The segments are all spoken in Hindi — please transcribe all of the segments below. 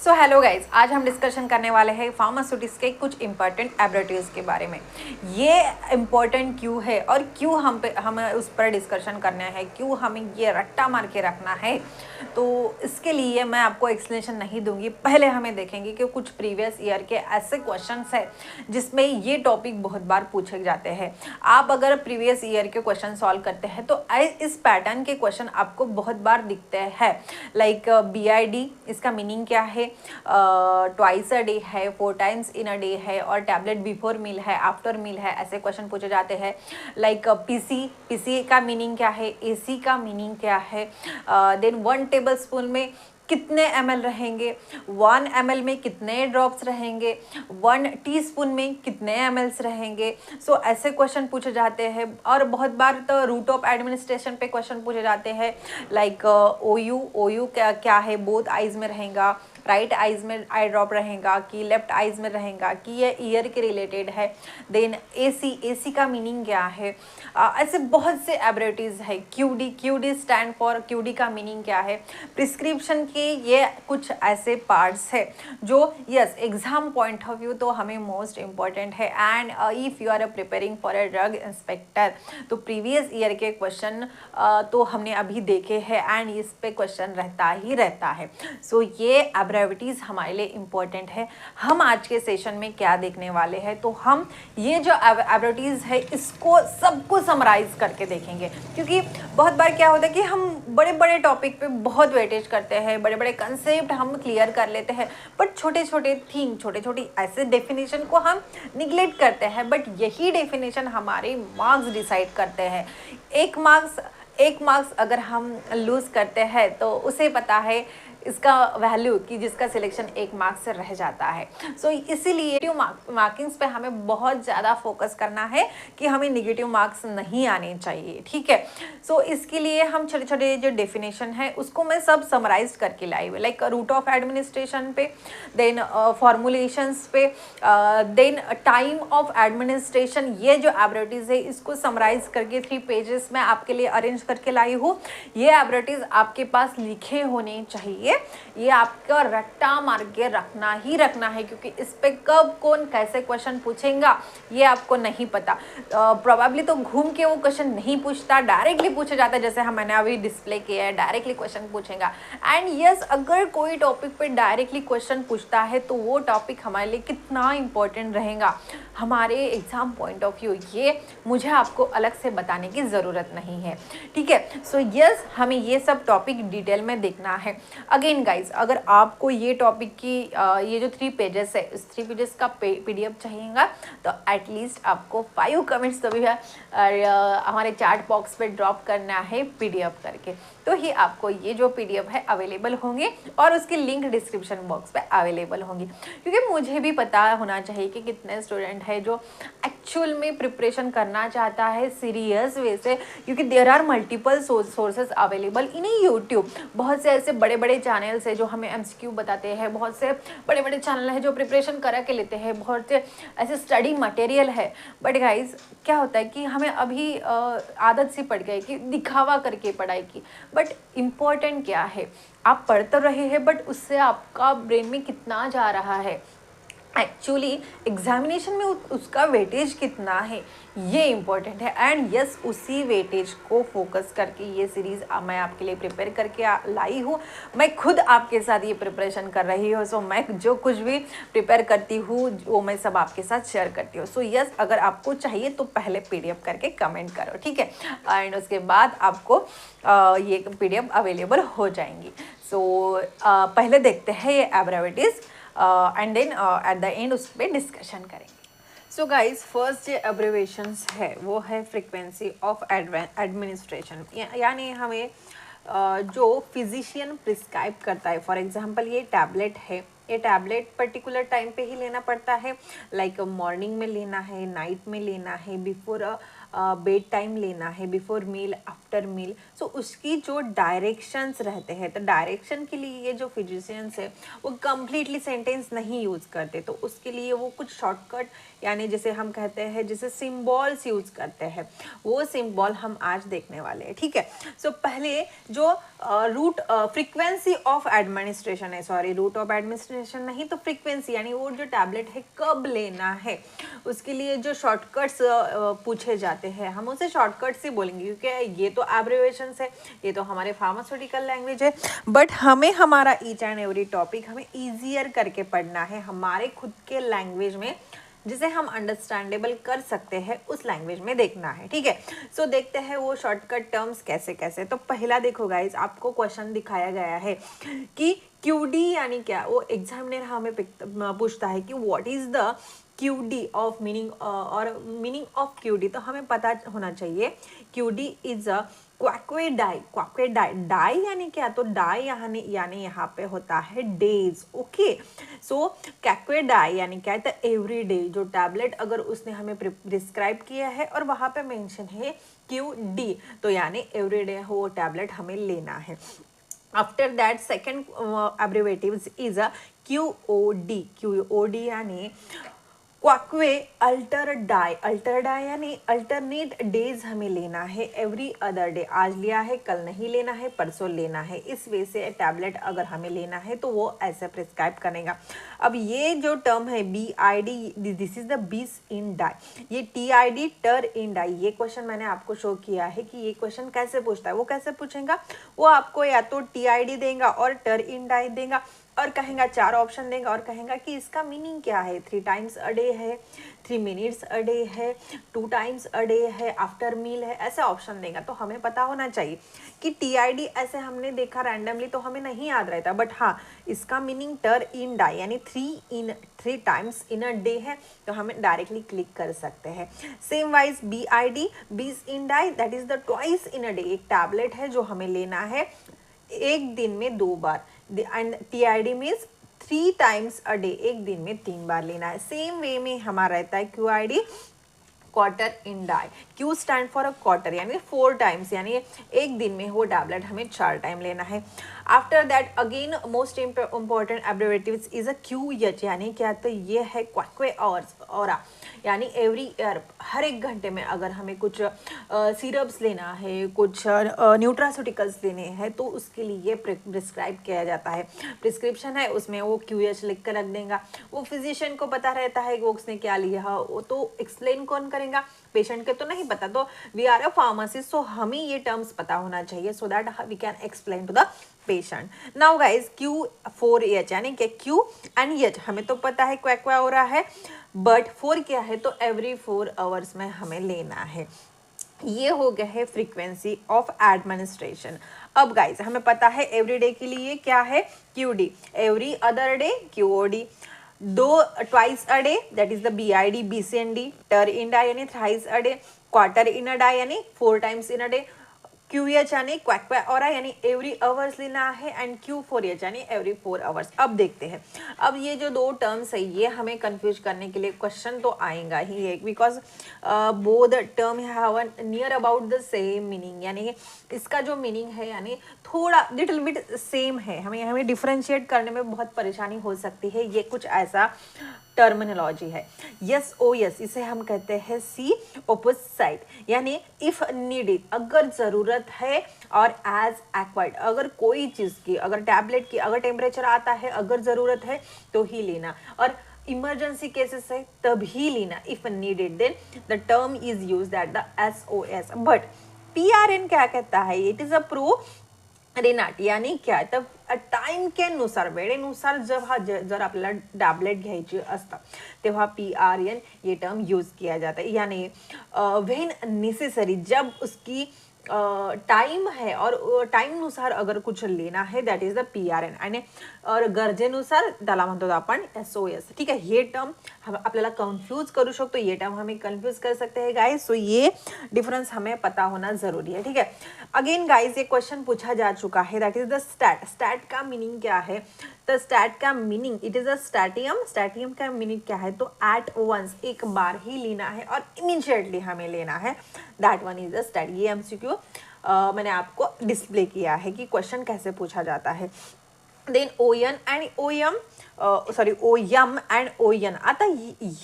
सो हेलो गाइज, आज हम डिस्कशन करने वाले हैं फार्मास्यूटिक्स के कुछ इंपॉर्टेंट एब्रेटिव्स के बारे में। ये इम्पोर्टेंट क्यों है और क्यों हमें उस पर डिस्कशन करना है, क्यों हमें ये रट्टा मार के रखना है, तो इसके लिए मैं आपको एक्सप्लेनेशन नहीं दूंगी। पहले हमें देखेंगे कि कुछ प्रीवियस ईयर के ऐसे क्वेश्चंस हैं जिसमें ये टॉपिक बहुत बार पूछे जाते हैं। आप अगर प्रीवियस ईयर के क्वेश्चन सॉल्व करते हैं तो इस पैटर्न के क्वेश्चन आपको बहुत बार दिखते हैं। लाइक BID, इसका मीनिंग क्या है, ट्वाइस अ डे है, 4 टाइम्स इन अ डे है, और टैबलेट बिफोर मील है, आफ्टर मील है, ऐसे क्वेश्चन पूछे जाते हैं। लाइक पीसी का मीनिंग क्या है, AC का मीनिंग क्या है, देन 1 टेबल स्पून में कितने ml रहेंगे, 1 ml में कितने ड्रॉप्स रहेंगे, 1 टीस्पून में कितने mls रहेंगे। सो ऐसे क्वेश्चन पूछे जाते हैं। और बहुत बार तो रूट ऑफ एडमिनिस्ट्रेशन पे क्वेश्चन पूछे जाते हैं। लाइक OU क्या है, बोथ आइज में रहेगा, राइट आइज में आई ड्रॉप रहेगा कि लेफ्ट आइज में रहेगा, कि ये ईयर के रिलेटेड है। देन AC का मीनिंग क्या है। ऐसे बहुत से एब्रेविटीज है। QD स्टैंड फॉर, QD का मीनिंग क्या है। प्रिस्क्रिप्शन के ये कुछ ऐसे पार्ट्स है जो yes exam point of view तो हमें मोस्ट इम्पॉर्टेंट है। And if you are preparing for a drug inspector तो प्रीवियस ईयर के क्वेश्चन तो हमने अभी देखे हैं एंड इस पे क्वेश्चन रहता ही रहता है। सो ये एब्रेविटीज हमारे लिए इम्पोर्टेंट है। हम आज के सेशन में क्या देखने वाले हैं, तो हम ये जो एब्रेविटीज है इसको सबको समराइज करके देखेंगे। क्योंकि बहुत बार क्या होता है कि हम बड़े बड़े टॉपिक पे बहुत वेटेज करते हैं, बड़े बड़े कंसेप्ट हम क्लियर कर लेते हैं, बट छोटे छोटे थिंग, छोटे छोटी ऐसे डेफिनेशन को हम निगलेक्ट करते हैं। बट यही डेफिनेशन हमारे मार्क्स डिसाइड करते हैं। एक मार्क्स अगर हम लूज करते हैं तो उसे पता है इसका वैल्यू कि जिसका सिलेक्शन 1 मार्क्स से रह जाता है। सो इसीलिए नेगेटिव मार्किंग्स पे हमें बहुत ज़्यादा फोकस करना है कि हमें नेगेटिव मार्क्स नहीं आने चाहिए, ठीक है। सो इसके लिए हम छोटे छोटे जो डेफिनेशन है उसको मैं सब समराइज करके लाई हुई। लाइक रूट ऑफ एडमिनिस्ट्रेशन पे, देन फॉर्मुलेशंस पे, देन टाइम ऑफ एडमिनिस्ट्रेशन, ये जो एब्रेविटीज है इसको समराइज करके 3 पेजेस में आपके लिए अरेंज करके लाई हूँ। ये एब्रेविटीज आपके पास लिखे होने चाहिए। ये आपका रट्टा मार के रखना ही रखना है, क्योंकि इस पे कब कौन कैसे क्वेश्चन पूछेगा ये आपको नहीं पता। प्रोबेबली तो घूम के वो क्वेश्चन नहीं पूछता, डायरेक्टली पूछा जाता है, जैसे मैंने अभी डिस्प्ले किया है, डायरेक्टली क्वेश्चन पूछेगा। एंड यस, अगर कोई टॉपिक पे डायरेक्टली क्वेश्चन पूछता है तो वो टॉपिक हमारे लिए कितना इंपॉर्टेंट रहेगा हमारे एग्जाम पॉइंट ऑफ व्यू, ये मुझे आपको अलग से बताने की ज़रूरत नहीं है, ठीक है। सो यस, हमें ये सब टॉपिक डिटेल में देखना है। अगेन गाइज, अगर आपको ये टॉपिक की ये जो 3 पेजेस है, इस 3 पेजेस का PDF चाहिएगा तो एटलीस्ट आपको 5 कमेंट्स तो भी है और हमारे चैट बॉक्स पे ड्रॉप करना है PDF करके, तो ही आपको ये जो PDF है अवेलेबल होंगे और उसकी लिंक डिस्क्रिप्शन बॉक्स पे अवेलेबल होंगी। क्योंकि मुझे भी पता होना चाहिए कि कितने स्टूडेंट है जो एक्चुअल में प्रिपरेशन करना चाहता है सीरियस वे से, क्योंकि there are multiple sources available in YouTube. बहुत से ऐसे बड़े बड़े चैनल्स है जो हमें MCQ बताते हैं, बहुत से बड़े बड़े चैनल है जो प्रिपरेशन करा के लेते हैं, बहुत से ऐसे स्टडी मटेरियल है। बट गाइज क्या होता है कि हमें अभी आदत सी पड़ गई कि दिखावा करके पढ़ाई की। बट इम्पॉर्टेंट क्या है, आप पढ़ तो रहे हैं बट उससे आपका ब्रेन में कितना जा रहा है, एक्चुअली एग्जामिनेशन में उसका वेटेज कितना है, ये इम्पोर्टेंट है। एंड यस, उसी वेटेज को फोकस करके ये सीरीज़ मैं आपके लिए प्रिपेयर करके लाई हूँ। मैं खुद आपके साथ ये प्रिपरेशन कर रही हूँ। सो मैं जो कुछ भी प्रिपेयर करती हूँ वो मैं सब आपके साथ शेयर करती हूँ। सो यस, अगर आपको चाहिए तो पहले PDF करके कमेंट करो, ठीक है, एंड उसके बाद आपको ये PDF अवेलेबल हो जाएंगी। सो पहले देखते हैं ये abbreviations and then at the end उस पर डिस्कशन करेंगे। सो गाइज, फर्स्ट जो एब्रीवेशंस है वो है फ्रीक्वेंसी ऑफ एडमिनिस्ट्रेशन, यानी हमें जो फिजिशियन प्रिस्क्राइब करता है। फॉर एग्जांपल ये टैबलेट है, ये टैबलेट पर्टिकुलर टाइम पे ही लेना पड़ता है। लाइक मॉर्निंग में लेना है, नाइट में लेना है, बिफोर बेड टाइम लेना है, बिफोर मील, आफ्टर मील, सो उसकी जो डायरेक्शंस रहते हैं, तो डायरेक्शन के लिए ये जो फिजिशियंस है वो कम्प्लीटली सेंटेंस नहीं यूज़ करते, तो उसके लिए वो कुछ शॉर्टकट यानी जैसे हम कहते हैं जैसे सिम्बॉल्स यूज़ करते हैं, वो सिम्बॉल हम आज देखने वाले हैं, ठीक है। सो पहले जो रूट फ्रीक्वेंसी ऑफ एडमिनिस्ट्रेशन है, सॉरी रूट ऑफ एडमिनिस्ट्रेशन नहीं तो फ्रीक्वेंसी, यानी वो जो टैबलेट है कब लेना है, उसके लिए जो शॉर्टकट्स पूछे जाते हैं हम उसे शॉर्टकट्स ही बोलेंगे, क्योंकि ये तो एब्रिविएशंस है, ये तो हमारे फार्मास्यूटिकल लैंग्वेज है, बट हमें हमारा ईच एंड एवरी टॉपिक हमें ईजियर करके पढ़ना है, हमारे खुद के लैंग्वेज में, जिसे हम अंडरस्टैंडेबल कर सकते हैं उस लैंग्वेज में देखना है, ठीक है। सो देखते हैं वो शॉर्टकट टर्म्स कैसे कैसे। तो पहला देखो गाइज, आपको क्वेश्चन दिखाया गया है कि QD यानी क्या, वो एग्जामिनर हमें पूछता है कि what is the QD of meaning और मीनिंग ऑफ QD, तो हमें पता होना चाहिए QD इज अ क्वाक्वेडाई, क्वाक्वेडाई, डाई यानी क्या, तो डाई यानी यहाँ पे होता है डेज, ओके। सो क्वाक्वेडाई यानी क्या है, तो एवरी डे जो टैबलेट अगर उसने हमें प्रिस्क्राइब किया है और वहाँ पे मेंशन है QD, तो यानी एवरी डे वो टैबलेट हमें लेना है। After that second abbreviations is a QOD, QOD यानी क्वाक्वे अल्टर डाई यानी अल्टरनेट डेज हमें लेना है, एवरी अदर डे, आज लिया है कल नहीं लेना है, परसों लेना है, इस वे से टैबलेट अगर हमें लेना है तो वो ऐसे प्रिस्क्राइब करेगा। अब ये जो टर्म है BID, दिस इज द बीस इन डाई, ये TID टर इन डाई, ये क्वेश्चन मैंने आपको शो किया है कि ये क्वेश्चन कैसे पूछता है, वो कैसे पूछेगा, वो आपको या तो TID देगा और टर इन डाई देगा और कहेगा 4 ऑप्शन देगा और कहेगा कि इसका मीनिंग क्या है, 3 टाइम्स अ डे है, 3 मिनट्स अ डे है, 2 टाइम्स अ डे है, आफ्टर मील है, ऐसे ऑप्शन देगा। तो हमें पता होना चाहिए कि TID ऐसे हमने देखा रैंडमली तो हमें नहीं याद रहता, बट हाँ इसका मीनिंग टर इन डाई यानी 3 टाइम्स इन अ डे है, तो हमें डायरेक्टली क्लिक कर सकते हैं। सेम वाइज BID, बीस इन डाई, that is the twice in a day, एक टैबलेट है जो हमें लेना है एक दिन में 2 बार, and TID means 3 times a day, एक दिन में 3 बार लेना है। सेम वे में हमारा रहता है QID, quarter in die, Q stand for a quarter यानी 4 टाइम्स, यानी एक दिन में वो टैबलेट हमें 4 टाइम लेना है। After that again most important abbreviations is a QH, यानी क्या, तो ये है क्वाक्वे ऑरा, यानी एवरी ईयर, हर एक घंटे में अगर हमें कुछ सिरप्स लेना है, कुछ न्यूट्रास्यूटिकल्स लेने हैं, तो उसके लिए प्रिस्क्राइब किया जाता है, प्रिस्क्रिप्शन है उसमें वो QH लिख कर रख देगा, वो फिजिशियन को पता रहता है कि वो उसने क्या लिया, वो तो एक्सप्लेन कौन करेगा, पेशेंट के तो नहीं पता, तो we are a pharmacist, so हमें ये टर्म्स पता होना चाहिए so that we can explain to the patient. Now guys Q4H यानी कि Q एंड H हमें तो पता है क्वैक्वा हो रहा है, बट 4 क्या है, तो एवरी 4 आवर्स में हमें लेना है। ये हो गया है फ्रीक्वेंसी ऑफ एडमिनिस्ट्रेशन। अब गाइज हमें पता है एवरीडे के लिए क्या है QD, every other day QOD, twice a day that is the BID, BCND, ter in die यानी thrice a day, quarter in a die यानी 4 times in a day, QH यानी क्वैक्वा ऑरा यानी एवरी आवर्स लेना है, एंड Q4H यानी एवरी 4 आवर्स। अब देखते हैं, अब ये जो 2 टर्म्स है ये हमें कंफ्यूज करने के लिए क्वेश्चन तो आएगा ही है, because both term have near about the same meaning, यानी इसका जो मीनिंग है यानी थोड़ा लिटिल बिट सेम है, हमें डिफरेंशिएट करने में बहुत परेशानी हो सकती है, ये कुछ ऐसा टर्मिनोलॉजी है। यस ओ यस, इसे हम कहते हैं सी ऑपोजिट, यानी इफ नीडेड, अगर जरूरत है, और एज एक्वायर्ड, अगर कोई चीज की, अगर टैबलेट की अगर टेम्परेचर आता है, अगर जरूरत है तो ही लेना, और इमरजेंसी केसेस है तब ही लेना, if needed then the term is used at the SOS। But PRN क्या कहता है, it is a pro re nata, यानी काय, तर टाइम के नुसार, वेळेनुसार जर आपल्याला टॅबलेट घ्यायची असतं तेव्हा PRN ये टर्म यूज किया जाता है, यानी व्हेन नेसेसरी, जब उसकी टाइम है और टाइम नुसार अगर कुछ लेना है दैट इज द PRN, आणि और गरजेनुसार त्याला म्हणतो आपण SOS। ठीक है, ये टर्म हम आपल्याला कन्फ्यूज करू शकतो, ये टर्म हमें कन्फ्यूज कर सकते हैं गाइस, सो ये डिफरेंस हमें पता होना जरूरी है। ठीक है, अगेन गाइस ये क्वेश्चन पूछा जा चुका है that is the stat. Stat का मीनिंग क्या है, तो स्टैट का meaning, it is a statim. Statim का मीनिंग क्या है, तो एट वंस, एक बार ही लेना है और इमीडिएटली हमें लेना है, that one is a stat. ये एमसीक्यू मैंने आपको डिस्प्ले किया है कि क्वेश्चन कैसे पूछा जाता है। Then O N and O M, sorry O M and O N. आता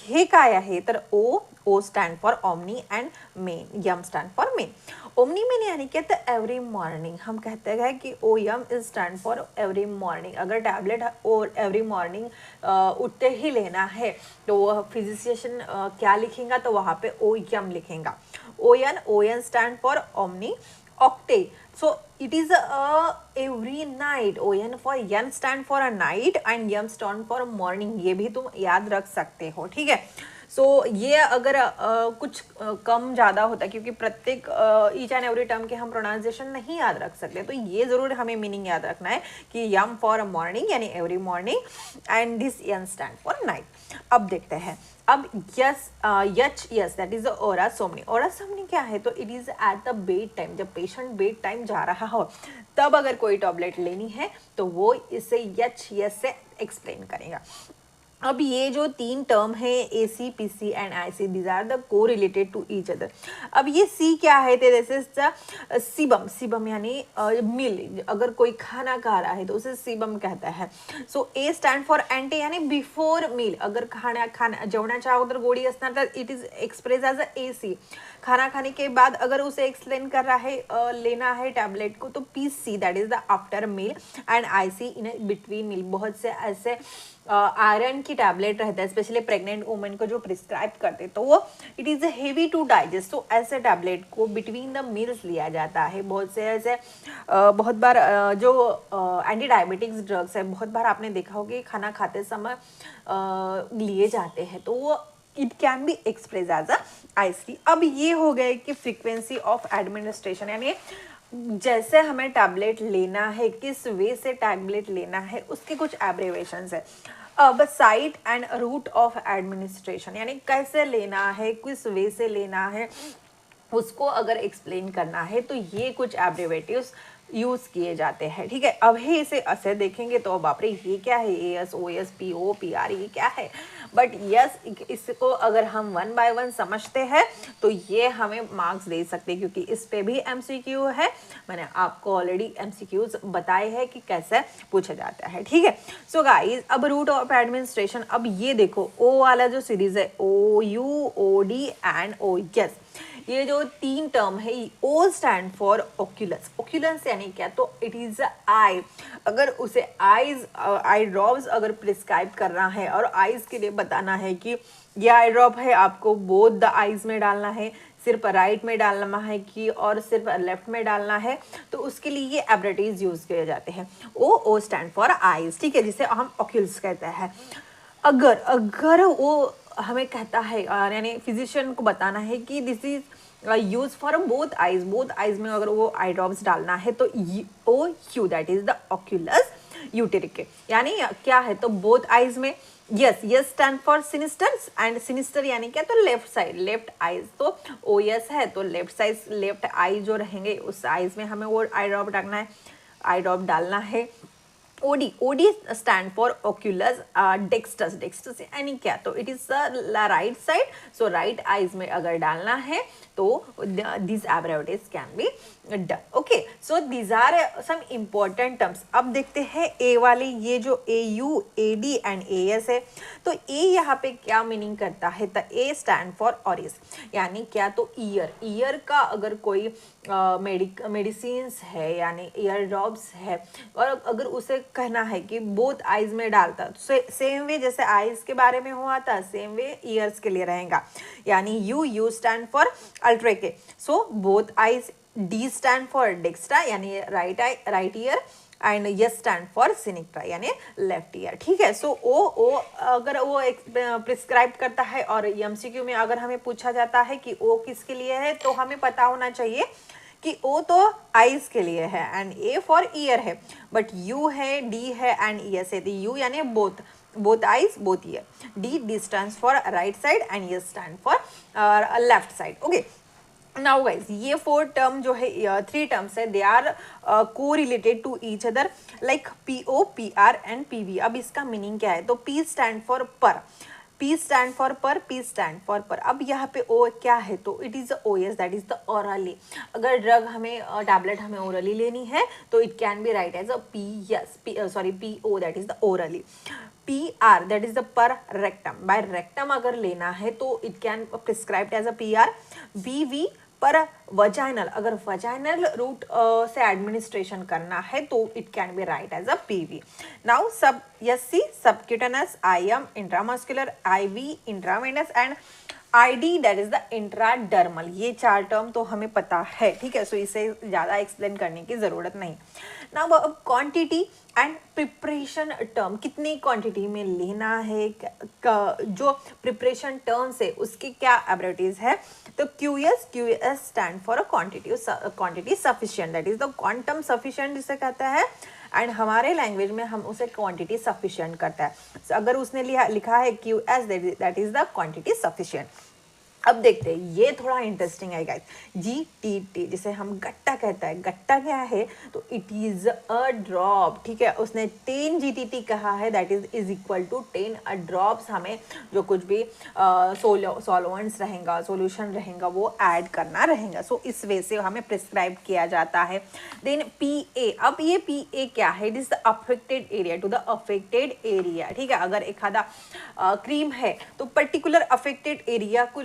हे काय आहे, तर ओ स्टैंड फॉर ओमनी एंड मेन, यम स्टैंड फॉर मेन। ओमनी मेन यानी क्या, तो एवरी मॉर्निंग। हम कहते हैं कि O M is stand for every morning. अगर टैबलेट और एवरी मॉर्निंग उठते ही लेना है तो वह फिजिशियन क्या लिखेगा, तो वहाँ पे ओ यम लिखेगा। ओयन स्टैंड फॉर ओमनी octave, so it is every night। O N for N stand for a night and M stand for morning, ये भी तुम याद रख सकते हो, ठीक है। सो ये अगर कुछ कम ज़्यादा होता है, क्योंकि प्रत्येक ईच एंड एवरी टर्म के हम प्रोनाउंसिएशन नहीं याद रख सकते, तो ये ज़रूर हमें मीनिंग याद रखना है कि यम फॉर मॉर्निंग यानी every morning and this N stand for night. अब देखते हैं, अब यस यस दैट इज ओरा सोमनी। ओरा सोमनी क्या है, तो it is at the bed time, जब पेशेंट बेड टाइम जा रहा हो तब अगर कोई टैबलेट लेनी है तो वो इसे यस से एक्सप्लेन करेगा। अब ये जो तीन टर्म है AC, PC and IC, these are the correlated to each other. अब ये C क्या है, तो दिस इज सीबम। सीबम यानी मील, अगर कोई खाना खा रहा है तो उसे सीबम कहता है। So A stand for ante यानी बिफोर मील, अगर खाना जेवणाच्या अगोदर गोळी असणार तर it is express as a AC। खाना खाने के बाद अगर उसे एक्सप्लेन कर रहा है लेना है टैबलेट को, तो PC that is the after meal and IC in between meal. बहुत से ऐसे आयरन की टैबलेट रहता है, स्पेशली प्रेग्नेंट वुमेन को जो प्रिस्क्राइब करते, तो वो it is heavy to digest, तो ऐसे टैबलेट को बिटवीन द मील्स लिया जाता है। बहुत से ऐसे बहुत बार जो एंटी डायबिटिक्स ड्रग्स है, बहुत बार आपने देखा होगा कि खाना खाते समय लिए जाते हैं, तो वो it can be express as a IC। अब ये हो गए कि फ्रीक्वेंसी ऑफ एडमिनिस्ट्रेशन, यानी जैसे हमें टैबलेट लेना है, किस वे से टैबलेट लेना है, उसके कुछ एब्रीवेशंस है। अब site and route of administration, यानी कैसे लेना है, किस वे से लेना है, उसको अगर एक्सप्लेन करना है तो ये कुछ एब्रीवेटिव्स यूज किए जाते हैं, ठीक है। अब ही इसे ऐसे देखेंगे तो बाप रे ये क्या है, AS OS PO PR ये क्या है, बट यस इसको अगर हम वन बाय वन समझते हैं तो ये हमें मार्क्स दे सकते हैं, क्योंकि इस पे भी MCQ है। मैंने आपको ऑलरेडी MCQs बताए हैं कि कैसे पूछा जाता है, ठीक है। सो गाइस, अब रूट ऑफ एडमिनिस्ट्रेशन, अब ये देखो O वाला जो सीरीज है OU OD एंड OS, ये जो तीन टर्म है, O stand for Oculus. Oculus यानी क्या, तो इट इज आई। अगर उसे आई ड्रॉप्स अगर प्रिस्क्राइब करना है और आईज के लिए बताना है कि ये आई ड्रॉप है, आपको बोथ द आईज में डालना है, सिर्फ राइट में डालना है कि और सिर्फ लेफ्ट में डालना है, तो उसके लिए ये एब्रेटीज यूज किए जाते हैं। O स्टैंड फॉर आईज, ठीक है, जिसे हम ओक्यूल्स कहते हैं। अगर वो हमें कहता है यानी फिजिशियन को बताना है कि this is use for both eyes में अगर वो आई ड्रॉप्स डालना है, तो OU दैट इज द ओक्यूलस यूटेरिक, यानी क्या है, तो बोथ आईज में। S stand for sinister and sinister यानी क्या, तो लेफ्ट साइड, लेफ्ट आईज, तो OS है तो लेफ्ट साइड, लेफ्ट आई जो रहेंगे उस आईज में हमें वो आई ड्रॉप डालना है। OD स्टैंड फॉर ओक्यूलस डेक्स्टस यानी क्या, तो it is right side, so right eyes में अगर डालना है तो this abbreviations can be done. Okay, so these are some important terms. अब देखते हैं ए वाले, ये जो AU AD एंड AS है, तो A यहाँ पे क्या मीनिंग करता है, तो A स्टैंड फॉर ऑरिस, यानी क्या, तो ईयर का अगर कोई मेडिसिन है यानी ईयर ड्रॉप्स है, और अगर उसे कहना है कि बोथ आईज में डालता, तो सेम वे जैसे आईज के बारे में हुआ था, सेम वे ईयर्स के लिए रहेगा, यानी यू स्टैंड फॉर अल्ट्रेके, so both eyes. D stand for डेक्स्ट्रा यानी right ear and S stand for सिनिक्ट्रा यानी लेफ्ट ईयर, ठीक है। सो O अगर वो प्रिस्क्राइब करता है और MCQ में अगर हमें पूछा जाता है कि O किसके लिए है, तो हमें पता होना चाहिए कि O तो आईज के लिए है एंड A फॉर ईयर है, बट U है, D है एंड ES है, तो U यानी both eyes both ear. D stand for right side and S stand for left side, okay. Now guys ये 4 टर्म जो है 3 टर्म्स है, they are correlated to each other like PO, PR and PV। अब इसका मीनिंग क्या है? तो P stand for per, P stand for per, P stand for per. अब यहाँ पे O क्या है? तो it is OS, that is the orally. अगर ड्रग हमें टैबलेट हमें ओरली लेनी है तो it can be write as a PO, that is the orally. PR that is the per rectum, by rectum अगर लेना है तो it can prescribed as a PR। BV per vaginal, अगर वजाइनल रूट से एडमिनिस्ट्रेशन करना है तो it can be write as a PV। Now सब SC subcutaneous, IM intramuscular, IV intravenous and ID that is the intradermal. ये 4 टर्म तो हमें पता है, ठीक है, सो इसे ज़्यादा एक्सप्लेन करने की ज़रूरत नहीं। ना अब क्वांटिटी एंड प्रिपरेशन टर्म, कितनी क्वांटिटी में लेना है, जो प्रिपरेशन टर्म्स है उसके क्या एब्रिविटीज है? तो QS stand for a quantity sufficient, that is the quantum sufficient जिसे कहता है, एंड हमारे लैंग्वेज में हम उसे क्वांटिटी सफिशिएंट करता है। so, अगर उसने लिखा है QS, that is the quantity sufficient. अब देखते हैं, ये थोड़ा इंटरेस्टिंग है गाइस। GTT जिसे हम गट्टा कहता है, गट्टा क्या है? तो इट इज अ ड्रॉप, ठीक है, उसने 10 GTT कहा है, that is equal to 10 drops. हमें जो कुछ भी सॉल्वेंट्स रहेगा, सॉल्यूशन रहेगा, वो ऐड करना रहेगा। सो इस वे से हमें प्रिस्क्राइब किया जाता है। देन PA, अब ये PA क्या है? It is the affected area, to the affected area, ठीक है। अगर एक आधा क्रीम है तो पर्टिकुलर अफेक्टेड एरिया को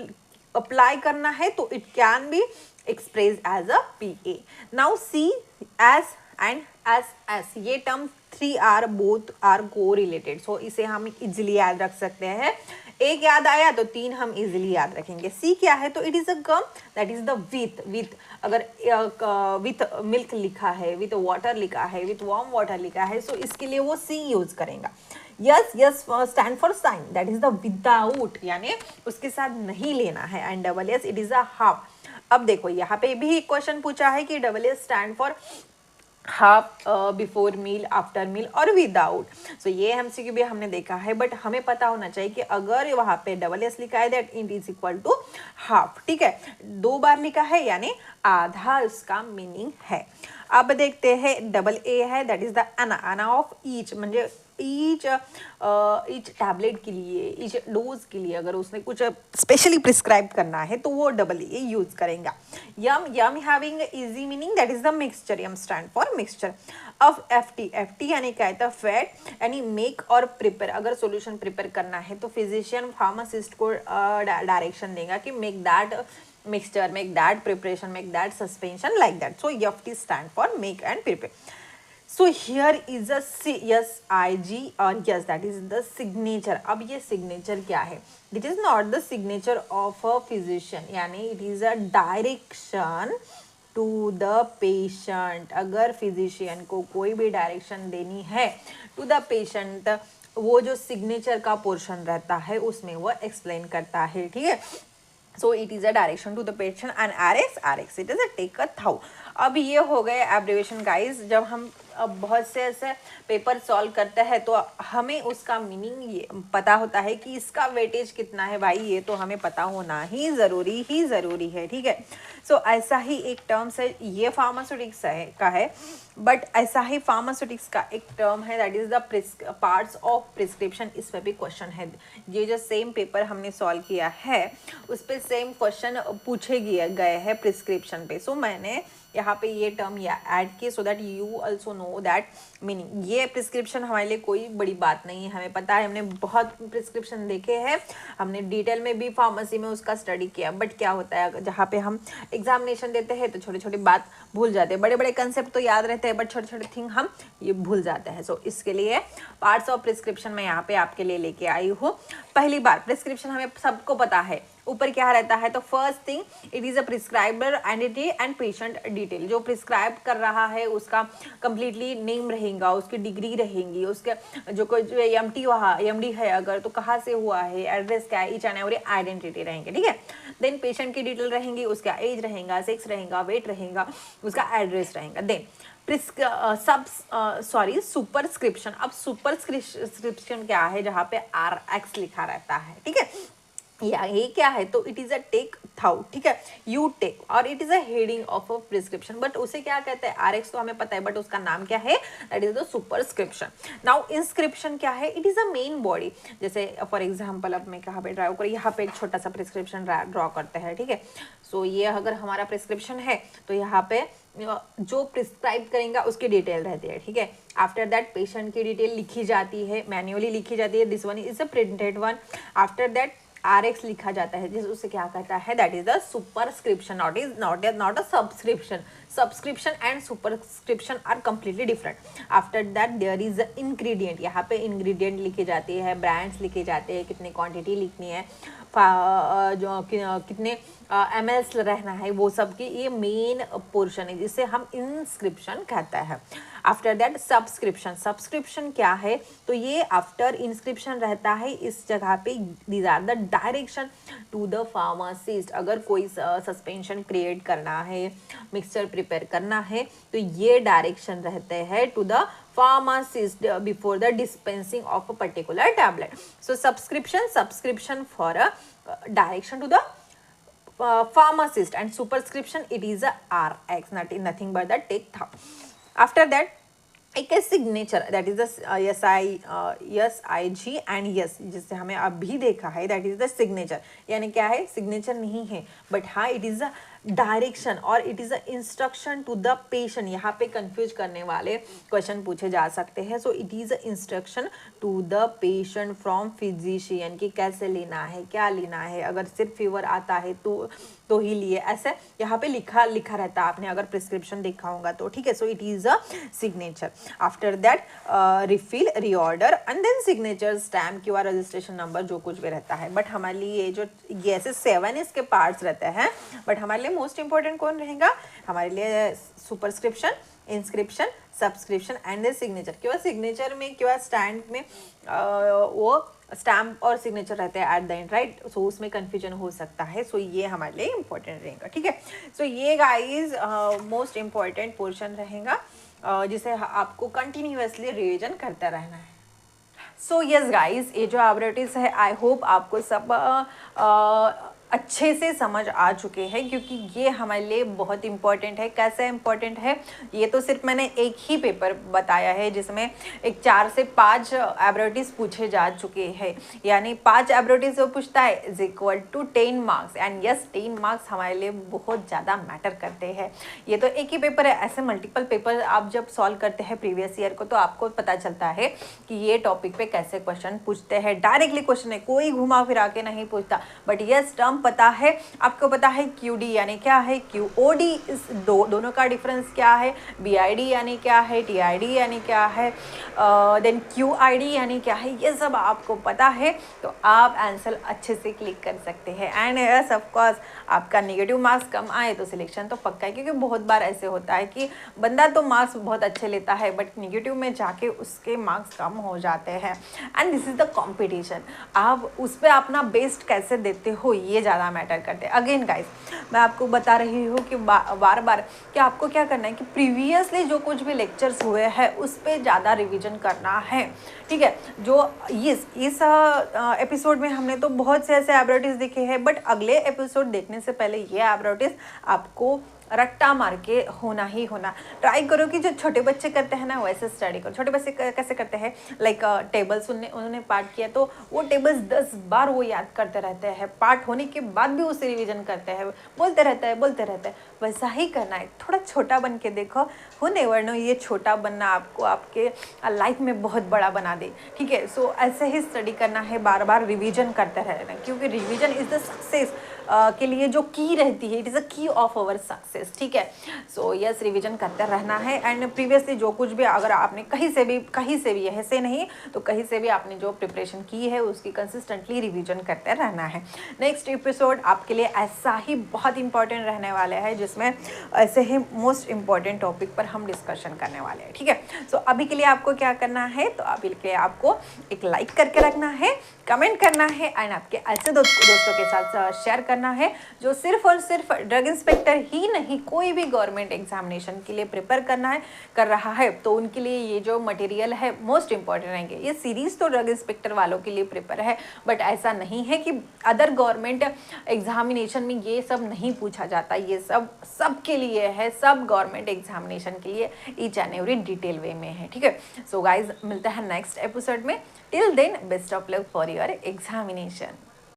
अप्लाई करना है तो it can be express as a PA। Now C, S and SS, ये term 3 are both are correlated, so इसे हम इजिली याद रख सकते हैं। एक याद आया तो 3 हम इजिली याद रखेंगे। C क्या है? तो it is a cum, that is the with, अगर विथ मिल्क लिखा है, विथ वाटर लिखा है, विथ वार्म वाटर लिखा है, सो इसके लिए वो C यूज करेगा। S stand for sine, that is the without, यानी उसके साथ नहीं लेना है। And SS it is a half. अब देखो यहाँ पे भी क्वेश्चन पूछा है कि SS stand for half, before meal, after meal और विदाउट। सो ये MCQ भी हमने देखा है, बट हमें पता होना चाहिए कि अगर वहाँ पे SS लिखा है that it is equal to half, ठीक है, 2 बार लिखा है यानी आधा उसका मीनिंग है। अब देखते हैं AA है, दैट इज द आना ऑफ ईच, म्हणजे ईच टैबलेट के लिए, ईच डोज के लिए अगर उसने कुछ स्पेशली प्रिस्क्राइब करना है तो वो AA यूज करेगा। M having easy meaning, that is the mixture, M stand for mixture. अब FT यानी क्या है? फैट यानी मेक और प्रिपेयर, अगर सॉल्यूशन प्रिपेयर करना है तो फिजिशियन फार्मासिस्ट को डायरेक्शन देगा कि make that mixture, make that preparation, make that suspension, like that. So FT stand for make and prepare. So here is a SIG or yes, that is the signature. अब ये signature क्या है? It is not the signature of a physician, यानी it is a direction to the patient. अगर physician को कोई भी direction देनी है to the patient, वो जो signature का portion रहता है उसमें वो explain करता है, ठीक है। So it is a direction to the patient and RX it is a take a thou। अब ये हो गए एब्रिवेशन गाइस। जब हम बहुत से ऐसे पेपर सॉल्व करते हैं तो हमें उसका मीनिंग ये पता होता है कि इसका वेटेज कितना है भाई, ये तो हमें पता होना ही ज़रूरी है, ठीक है। सो ऐसा ही एक टर्म्स है, ये फार्मास्यूटिक्स का है, बट ऐसा ही फार्मास्यूटिक्स का एक टर्म है that is the parts of prescription. इस पर भी क्वेश्चन है, ये जो सेम पेपर हमने सॉल्व किया है उस पर सेम क्वेश्चन पूछे गए हैं प्रिस्क्रिप्शन पे। सो मैंने यहाँ पे ये टर्म या ऐड किए so that you also know that meaning. ये प्रिस्क्रिप्शन हमारे लिए कोई बड़ी बात नहीं है, हमें पता है, हमने बहुत प्रिस्क्रिप्शन देखे हैं, हमने डिटेल में भी फार्मेसी में उसका स्टडी किया। बट क्या होता है जहाँ पे हम एग्जामिनेशन देते हैं तो छोटे छोटे बात भूल जाते हैं, बड़े बड़े कंसेप्ट तो याद रहते हैं बट छोटे छोटे थिंग हम ये भूल जाते हैं। सो इसके लिए पार्ट्स ऑफ प्रिस्क्रिप्शन मैं यहाँ पे आपके लिए लेके आई हूँ। पहली बार प्रिस्क्रिप्शन हमें सबको पता है, ऊपर क्या रहता है, तो first thing it is a prescriber identity and patient detail. जो प्रिस्क्राइब कर रहा है उसका कंप्लीटली नेम रहेगा, उसकी डिग्री रहेगी, उसके जो कोई MD है अगर तो कहाँ से हुआ है, एड्रेस क्या है, ईच एंड एवरी आइडेंटिटी रहेंगे, ठीक है। देन पेशेंट की डिटेल रहेंगी, उसका एज रहेगा, सेक्स रहेगा, वेट रहेगा, उसका एड्रेस रहेगा। Then superscription. अब सुपरस्क्रिप्शन क्या है, जहाँ पे RX लिखा रहता है, ठीक है। या ये क्या है, तो इट इज अ टेक थाउ, ठीक है, यू टेक, और it is a heading of a prescription, but उसे क्या कहते हैं, आरएक्स तो हमें पता है, बट उसका नाम क्या है, that is the superscription. Now inscription क्या है, it is a main body. जैसे फॉर एग्जांपल अब मैं कहाँ पे ड्रा करूँ, यहाँ पे एक छोटा सा प्रिस्क्रिप्शन ड्रॉ करते हैं, ठीक है। सो ये अगर हमारा प्रिस्क्रिप्शन है तो यहाँ पे जो प्रिस्क्राइब करेंगे उसकी डिटेल रहती है, ठीक है। आफ्टर दैट पेशेंट की डिटेल लिखी जाती है, मैन्युअली लिखी जाती है, this one is a printed one. After that RX लिखा जाता है, जिस उसे क्या कहता है, that is the superscription, not a subscription. Subscription and superscription are completely different. After that there is a ingredient, यहाँ पे इंग्रेडिएंट लिखे जाते हैं, ब्रांड्स लिखे जाते हैं, कितनी क्वांटिटी लिखनी है, जो कितने ml रहना है, वो सब की ये मेन पोर्शन है, जिसे हम इंस्क्रिप्शन कहते हैं। आफ्टर दैट सब्सक्रिप्शन, सब्सक्रिप्शन क्या है, तो ये आफ्टर इंस्क्रिप्शन रहता है, इस जगह पे these are the direction to the pharmacist. अगर कोई सस्पेंशन क्रिएट करना है, मिक्सचर प्रिपेयर करना है, तो ये डायरेक्शन रहते हैं to the pharmacist before the dispensing of a particular tablet. So subscription for a direction to the pharmacist, and superscription it is a RX, nothing but the take thou. After that एक है signature, that is the SIG and yes, जिससे हमें अभी देखा है, दैट इज द सिग्नेचर। यानी क्या है, सिग्नेचर नहीं है, बट हाँ इट इज अ डायरेक्शन और it is a instruction to the patient. यहाँ पे कंफ्यूज करने वाले क्वेश्चन पूछे जा सकते हैं। So it is a instruction to the patient from physician, कि कैसे लेना है, क्या लेना है, अगर सिर्फ फीवर आता है तो ही लिए, ऐसे यहाँ पे लिखा रहता है, आपने अगर प्रिस्क्रिप्शन देखा होगा तो, ठीक है। So it is a signature. After that refill, reorder and then signature, stamp, QR, registration number, जो कुछ भी रहता है। बट हमारे लिए ये ऐसे 7 इसके पार्ट्स रहते हैं, बट हमारे लिए मोस्ट इंपॉर्टेंट कौन रहेगा, हमारे लिए superscription, inscription, subscription and the signature. क्यों सिग्नेचर में, क्यों स्टैम्प में वो स्टैम्प और सिग्नेचर रहते हैं एट द एंड, राइट। सो उसमें कंफ्यूजन हो सकता है। सो ये हमारे लिए इंपॉर्टेंट रहेगा, ठीक है। सो ये गाइस मोस्ट इंपॉर्टेंट पोर्शन रहेगा, जिसे आपको कंटिन्यूअसली रिवीजन करते रहना है। सो यस गाइस, ये जो एब्रिविटीज है, आई होप आपको सब अच्छे से समझ आ चुके हैं, क्योंकि ये हमारे लिए बहुत इंपॉर्टेंट है। कैसे इंपॉर्टेंट है, ये तो सिर्फ मैंने एक ही पेपर बताया है, जिसमें एक 4 से 5 एब्रिविटीज पूछे जा चुके हैं। यानी 5 एब्रिविटीज जो पूछता है is equal to 10 marks, and yes 10 marks हमारे लिए बहुत ज़्यादा मैटर करते हैं। ये तो एक ही पेपर है, ऐसे मल्टीपल पेपर आप जब सॉल्व करते हैं प्रीवियस ईयर को, तो आपको पता चलता है कि ये टॉपिक पे कैसे क्वेश्चन पूछते हैं। डायरेक्टली क्वेश्चन है, कोई घुमा फिरा के नहीं पूछता, बट यस टर्म पता है आपको, पता है QD यानी क्या है, QOD, इस दोनों का डिफरेंस क्या है, BID यानी क्या है, TID यानी क्या है, देन QID यानी क्या है, ये सब आपको पता है, तो आप आंसर अच्छे से क्लिक कर सकते हैं। एंड यस ऑफ कोर्स, आपका नेगेटिव मार्क्स कम आए तो सिलेक्शन तो पक्का है, क्योंकि बहुत बार ऐसे होता है कि बंदा तो मार्क्स बहुत अच्छे लेता है, बट नेगेटिव में जाके उसके मार्क्स कम हो जाते हैं। And this is the competition, आप उस पर अपना बेस्ट कैसे देते हो, ये ज़्यादा मैटर करते हैं। अगेन गाइस, मैं आपको बता रही हूँ कि बार बार कि आपको क्या करना है कि प्रीवियसली जो कुछ भी लेक्चर्स हुए हैं उस पर ज़्यादा रिवीजन करना है, ठीक है। जो इस एपिसोड में हमने तो बहुत से ऐसे एब्रिविटीज देखे हैं, बट अगले एपिसोड देखने से पहले ये एब्रिविटीज आपको रट्टा मार के होना ही होना। ट्राई करो कि जो छोटे बच्चे करते हैं ना वैसे स्टडी करो। छोटे बच्चे कैसे करते हैं, लाइक टेबल्स उन्होंने पार्ट किया तो वो टेबल्स 10 बार वो याद करते रहते हैं, पार्ट होने के बाद भी उसे रिवीजन करते हैं, बोलते रहते हैं। वैसा ही करना है, थोड़ा छोटा बन के देखो, हो नेवर नो, ये छोटा बनना आपको आपके लाइफ में बहुत बड़ा बना दे, ठीक है। सो ऐसे ही स्टडी करना है, बार बार रिविजन करते रहना, क्योंकि रिविजन इज द सक्सेस के लिए जो की रहती है, इट इज़ अ की ऑफ अवर सक्सेस, ठीक है। सो यस, रिवीजन करते रहना है। एंड प्रीवियसली जो कुछ भी अगर आपने कहीं से भी ऐसे नहीं तो कहीं से भी आपने जो प्रिपरेशन की है उसकी कंसिस्टेंटली रिवीजन करते रहना है। नेक्स्ट एपिसोड आपके लिए ऐसा ही बहुत इंपॉर्टेंट रहने वाले हैं, जिसमें ऐसे ही मोस्ट इंपॉर्टेंट टॉपिक पर हम डिस्कशन करने वाले हैं, ठीक है। सो अभी के लिए आपको क्या करना है, तो अभी के लिए आपको एक लाइक करके रखना है, कमेंट करना है, एंड आपके ऐसे दोस्तों के साथ शेयर करना है, जो सिर्फ और सिर्फ ड्रग इंस्पेक्टर ही नहीं, कोई भी गवर्नमेंट एग्जामिनेशन के लिए प्रिपेयर कर रहा है, तो उनके लिए ये जो मटेरियल है मोस्ट इंपॉर्टेंट रहेंगे। ये सीरीज तो ड्रग इंस्पेक्टर वालों के लिए प्रिपेयर है, बट ऐसा नहीं है कि अदर गवर्नमेंट एग्जामिनेशन में ये सब नहीं पूछा जाता। ये सब के लिए है, सब गवर्नमेंट एग्जामिनेशन के लिए each and every detail way में है। ठीक है, सो गाइज मिलते हैं नेक्स्ट एपिसोड में। Till then best of luck for your examination.